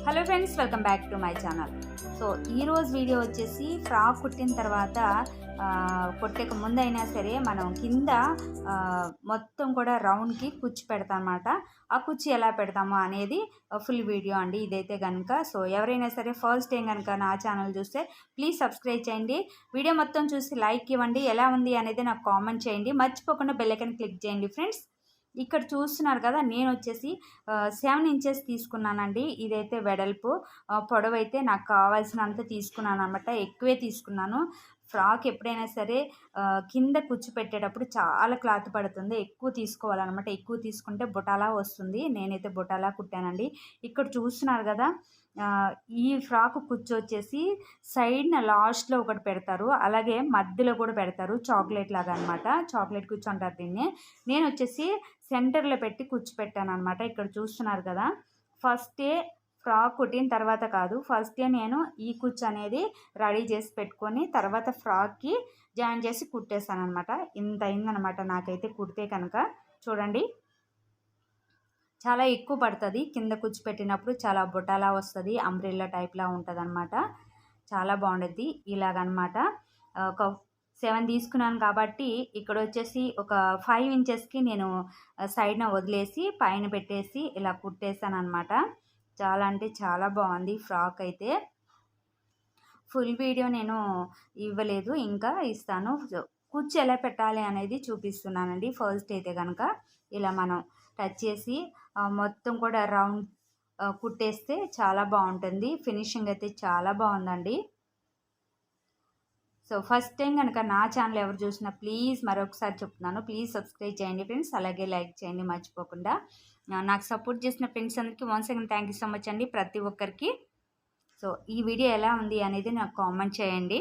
Hello friends, welcome back to my channel. So ఈరోజు video వచ్చేసి frock కుట్టిన తర్వాత కుట్టక ముందైనా సరే మనం కింద మొత్తం కూడా రౌండ్కి కుచ్చి పెడతాం అన్నమాట. ఆ కుచ్చి ఎలా పెడతామో అనేది ఫుల్ వీడియో అండి ఇదైతే కనుక. సో ఎవరైనా సరే ఫస్ట్ టైం కనుక నా ఛానల్ చూస్తే ప్లీజ్ సబ్స్క్రైబ్ చేయండి. వీడియో మొత్తం చూసి లైక్ ఇవ్వండి. ఎలా ఉంది అనేది నాకు కామెంట్ చేయండి. మర్చిపోకుండా బెల్ ఐకాన్ క్లిక్ చేయండి ఫ్రెండ్స్. ఇక్కడ చూస్తున్నారు కదా, నేను వచ్చేసి 7 ఇంచెస్ తీసుకున్నానండి. ఇదైతే వెడల్పు, పొడవు అయితే నాకు కావాల్సినంత తీసుకున్నాను అనమాట. ఎక్కువే తీసుకున్నాను. ఫ్రాక్ ఎప్పుడైనా సరే కింద కుచ్చు పెట్టేటప్పుడు చాలా క్లాత్ పడుతుంది. ఎక్కువ తీసుకోవాలన్నమాట. ఎక్కువ తీసుకుంటే బుటాలా వస్తుంది. నేనైతే బుటాలా కుట్టానండి. ఇక్కడ చూస్తున్నారు కదా, ఈ ఫ్రాక్ కుచ్చు వచ్చేసి సైడ్న లాస్ట్లో ఒకటి పెడతారు, అలాగే మధ్యలో కూడా పెడతారు. చాక్లెట్ లాగా అనమాట. చాక్లెట్ కుచ్చు అంటారు దీన్ని. నేను వచ్చేసి సెంటర్లో పెట్టి కుచ్చు పెట్టాను అనమాట. ఇక్కడ చూస్తున్నారు కదా, ఫస్టే ఫ్రాక్ కుట్టిన తర్వాత కాదు, ఫస్టే నేను ఈ కుచ్చు అనేది రెడీ చేసి పెట్టుకొని తర్వాత ఫ్రాక్కి జాయిన్ చేసి కుట్టేస్తాను అనమాట. ఇంత అయిందనమాట నాకైతే కుడితే కనుక. చూడండి, చాలా ఎక్కువ పడుతుంది. కింద కుచ్చు పెట్టినప్పుడు చాలా బుటాలా వస్తుంది, అంబ్రెల్లా టైప్లా ఉంటుంది అనమాట. చాలా బాగుంటుంది ఇలాగనమాట. ఒక 7 తీసుకున్నాను కాబట్టి ఇక్కడ వచ్చేసి ఒక 5 ఇంచెస్కి నేను సైడ్న వదిలేసి పైన పెట్టేసి ఇలా కుట్టేసాను అనమాట. చాలా అంటే చాలా బాగుంది ఫ్రాక్ అయితే. ఫుల్ వీడియో నేను ఇవ్వలేదు, ఇంకా ఇస్తాను. కుచ్చు ఎలా పెట్టాలి అనేది చూపిస్తున్నానండి. ఫస్ట్ అయితే కనుక ఇలా మనం టచ్ చేసి మొత్తం కూడా రౌండ్ కుట్టేస్తే చాలా బాగుంటుంది. ఫినిషింగ్ అయితే చాలా బాగుందండి. సో ఫస్ట్ టైం కనుక నా ఛానల్ ఎవరు చూసినా ప్లీజ్ మరొకసారి చెప్తున్నాను, ప్లీజ్ సబ్స్క్రైబ్ చేయండి ఫ్రెండ్స్. అలాగే లైక్ చేయండి మర్చిపోకుండా. నాకు సపోర్ట్ చేసిన ఫ్రెండ్స్ అందరికీ once again thank you so much అండి, ప్రతి ఒక్కరికి. సో ఈ వీడియో ఎలా ఉంది అనేది నాకు కామెంట్ చేయండి.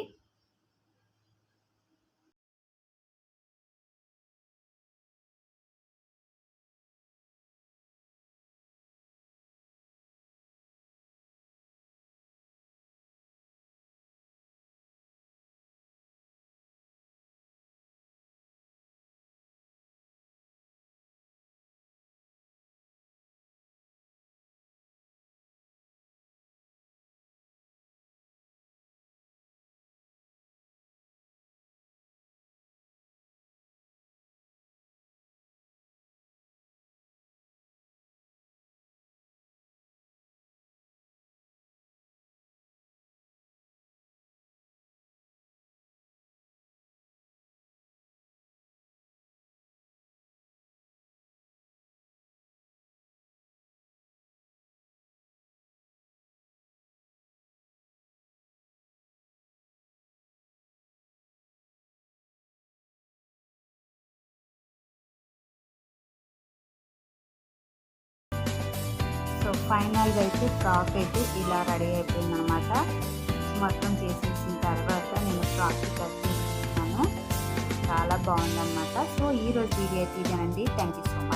సో ఫైనల్గా అయితే ఫ్రాక్ అయితే ఇలా రెడీ అయిపోయింది అనమాట. మొత్తం చేసేసిన తర్వాత నేను ఫ్రాక్కి కట్ చేసేసాను. చాలా బాగుందన్నమాట. సో ఈరోజు వీడియో అయితే ఇదేనండి. Thank you so much.